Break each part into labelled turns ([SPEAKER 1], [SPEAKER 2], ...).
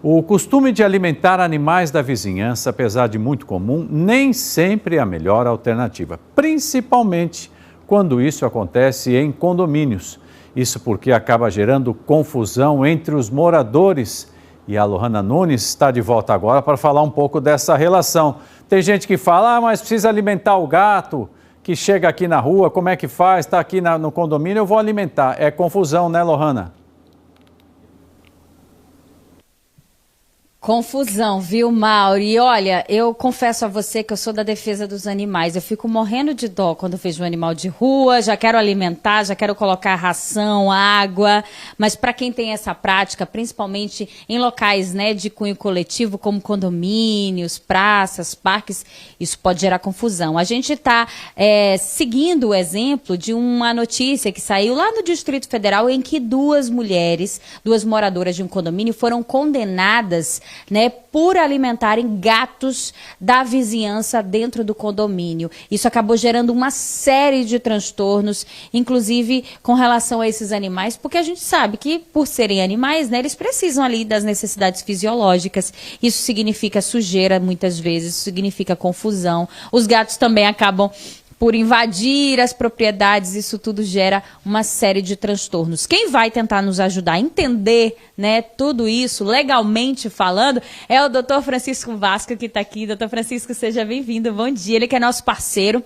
[SPEAKER 1] O costume de alimentar animais da vizinhança, apesar de muito comum, nem sempre é a melhor alternativa, principalmente quando isso acontece em condomínios. Isso porque acaba gerando confusão entre os moradores. E a Lohana Nunes está de volta agora para falar um pouco dessa relação. Tem gente que fala, mas precisa alimentar o gato que chega aqui na rua, como é que faz? Está aqui no condomínio, eu vou alimentar. É confusão, né, Lohana?
[SPEAKER 2] Confusão, viu, Mauro? E olha, eu confesso a você que eu sou da defesa dos animais. Eu fico morrendo de dó quando vejo um animal de rua, já quero alimentar, já quero colocar ração, água. Mas para quem tem essa prática, principalmente em locais, né, de cunho coletivo, como condomínios, praças, parques, isso pode gerar confusão. A gente está seguindo o exemplo de uma notícia que saiu lá no Distrito Federal em que duas mulheres, duas moradoras de um condomínio, foram condenadas, né, por alimentarem gatos da vizinhança dentro do condomínio. Isso acabou gerando uma série de transtornos, inclusive com relação a esses animais, porque a gente sabe que, por serem animais, né, eles precisam ali das necessidades fisiológicas. Isso significa sujeira, muitas vezes, isso significa confusão. Os gatos também acabam por invadir as propriedades, isso tudo gera uma série de transtornos. Quem vai tentar nos ajudar a entender, né, tudo isso, legalmente falando, é o Dr. Francisco Vasco, que está aqui. Dr. Francisco, seja bem-vindo, bom dia. Ele que é nosso parceiro,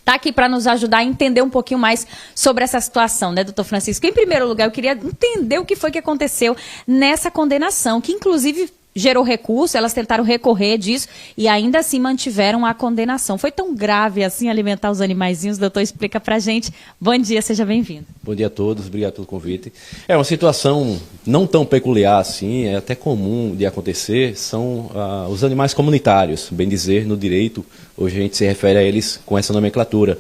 [SPEAKER 2] está aqui para nos ajudar a entender um pouquinho mais sobre essa situação, né, doutor Francisco? Em primeiro lugar, eu queria entender o que foi que aconteceu nessa condenação, que inclusive gerou recurso, elas tentaram recorrer disso e ainda assim mantiveram a condenação. Foi tão grave assim alimentar os animaizinhos? Doutor, explica pra gente. Bom dia, seja bem-vindo.
[SPEAKER 3] Bom dia a todos, obrigado pelo convite. É uma situação não tão peculiar assim, é até comum de acontecer, são os animais comunitários, bem dizer, no direito, hoje a gente se refere a eles com essa nomenclatura.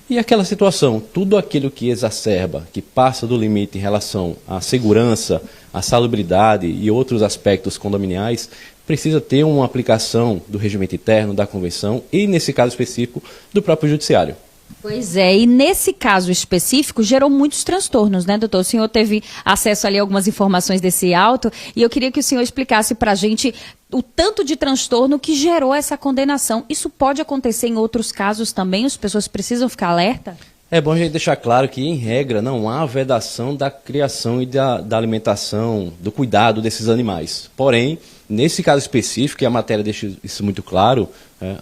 [SPEAKER 3] E aquela situação, tudo aquilo que exacerba, que passa do limite em relação à segurança, à salubridade e outros aspectos condominiais, precisa ter uma aplicação do regimento interno, da convenção e, nesse caso específico, do próprio judiciário.
[SPEAKER 2] Pois é, e nesse caso específico gerou muitos transtornos, né, doutor? O senhor teve acesso ali a algumas informações desse auto e eu queria que o senhor explicasse para a gente o tanto de transtorno que gerou essa condenação. Isso pode acontecer em outros casos também? As pessoas precisam ficar alerta?
[SPEAKER 3] É bom a gente deixar claro que, em regra, não há vedação da criação e da alimentação, do cuidado desses animais. Porém, nesse caso específico, e a matéria deixa isso muito claro,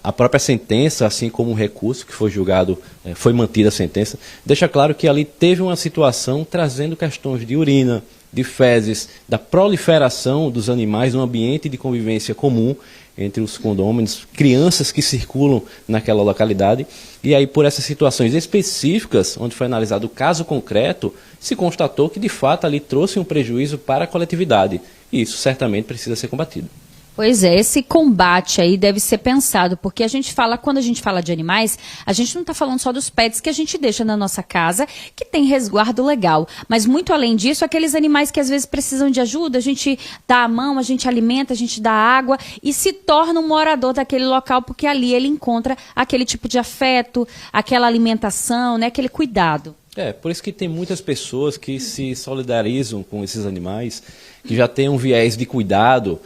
[SPEAKER 3] a própria sentença, assim como o recurso que foi julgado, foi mantida a sentença, deixa claro que ali teve uma situação trazendo questões de urina, de fezes, da proliferação dos animais no ambiente de convivência comum entre os condôminos, crianças que circulam naquela localidade. E aí, por essas situações específicas, onde foi analisado o caso concreto, se constatou que, de fato, ali trouxe um prejuízo para a coletividade. E isso certamente precisa ser combatido.
[SPEAKER 2] Pois é, esse combate aí deve ser pensado, porque a gente fala, quando a gente fala de animais, a gente não está falando só dos pets que a gente deixa na nossa casa, que tem resguardo legal, mas muito além disso, aqueles animais que às vezes precisam de ajuda, a gente dá a mão, a gente alimenta, a gente dá água e se torna um morador daquele local, porque ali ele encontra aquele tipo de afeto, aquela alimentação, né, aquele cuidado.
[SPEAKER 3] Por isso que tem muitas pessoas que se solidarizam com esses animais, que já têm um viés de cuidado,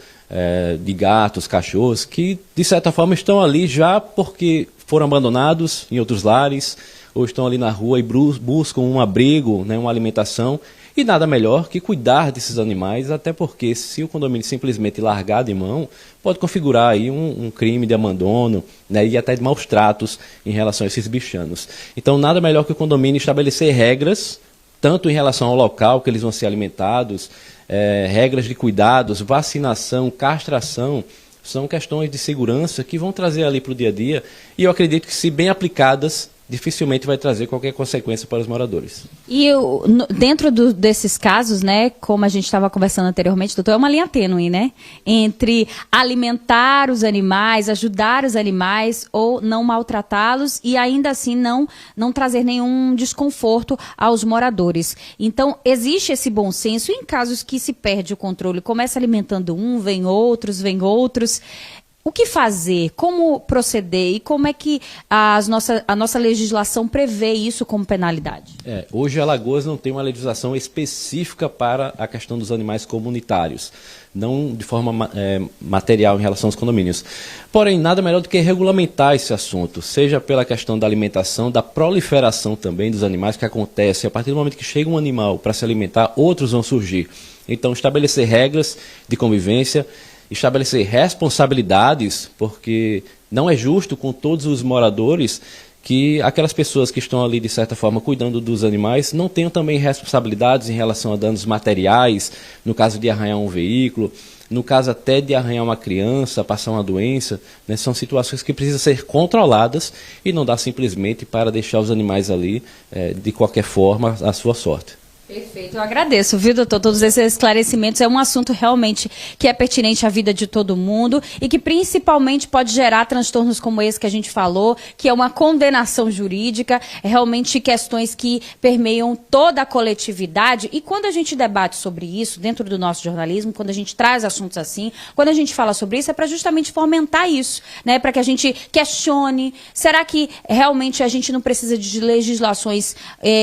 [SPEAKER 3] de gatos, cachorros, que de certa forma estão ali já porque foram abandonados em outros lares, ou estão ali na rua e buscam um abrigo, né, uma alimentação, e nada melhor que cuidar desses animais, até porque se o condomínio simplesmente largar de mão, pode configurar aí um crime de abandono, né, e até de maus tratos em relação a esses bichanos. Então nada melhor que o condomínio estabelecer regras, tanto em relação ao local que eles vão ser alimentados, regras de cuidados, vacinação, castração, são questões de segurança que vão trazer ali para o dia a dia e eu acredito que, se bem aplicadas, dificilmente vai trazer qualquer consequência para os moradores.
[SPEAKER 2] E dentro desses casos, né, como a gente estava conversando anteriormente, doutor, é uma linha tênue, né, entre alimentar os animais, ajudar os animais ou não maltratá-los e ainda assim não trazer nenhum desconforto aos moradores. Então, existe esse bom senso e em casos que se perde o controle, começa alimentando vem outros, O que fazer? Como proceder? E como é que a nossa legislação prevê isso como penalidade?
[SPEAKER 3] Hoje, Alagoas não tem uma legislação específica para a questão dos animais comunitários, não de forma material em relação aos condomínios. Porém, nada melhor do que regulamentar esse assunto, seja pela questão da alimentação, da proliferação também dos animais que acontece. A partir do momento que chega um animal para se alimentar, outros vão surgir. Então, estabelecer regras de convivência, estabelecer responsabilidades, porque não é justo com todos os moradores que aquelas pessoas que estão ali, de certa forma, cuidando dos animais, não tenham também responsabilidades em relação a danos materiais, no caso de arranhar um veículo, no caso até de arranhar uma criança, passar uma doença, né? São situações que precisam ser controladas e não dá simplesmente para deixar os animais ali, de qualquer forma, à sua sorte.
[SPEAKER 2] Perfeito, eu agradeço, viu, doutor, todos esses esclarecimentos. É um assunto realmente que é pertinente à vida de todo mundo e que principalmente pode gerar transtornos como esse que a gente falou, que é uma condenação jurídica, realmente questões que permeiam toda a coletividade. E quando a gente debate sobre isso dentro do nosso jornalismo, quando a gente traz assuntos assim, quando a gente fala sobre isso, é para justamente fomentar isso, né? Para que a gente questione, será que realmente a gente não precisa de legislações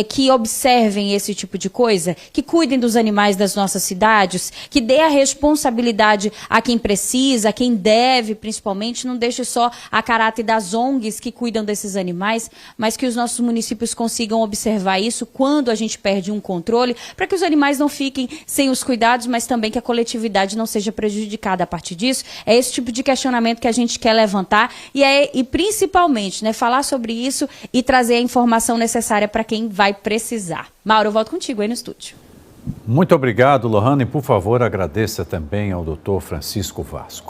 [SPEAKER 2] que observem esse tipo de coisa, que cuidem dos animais das nossas cidades, que dê a responsabilidade a quem precisa, a quem deve, principalmente, não deixe só a caráter das ONGs que cuidam desses animais, mas que os nossos municípios consigam observar isso quando a gente perde um controle, para que os animais não fiquem sem os cuidados, mas também que a coletividade não seja prejudicada a partir disso. É esse tipo de questionamento que a gente quer levantar e principalmente, né, falar sobre isso e trazer a informação necessária para quem vai precisar. Mauro, eu volto contigo aí no estúdio.
[SPEAKER 1] Muito obrigado, Lohane. Por favor, agradeça também ao doutor Francisco Vasco.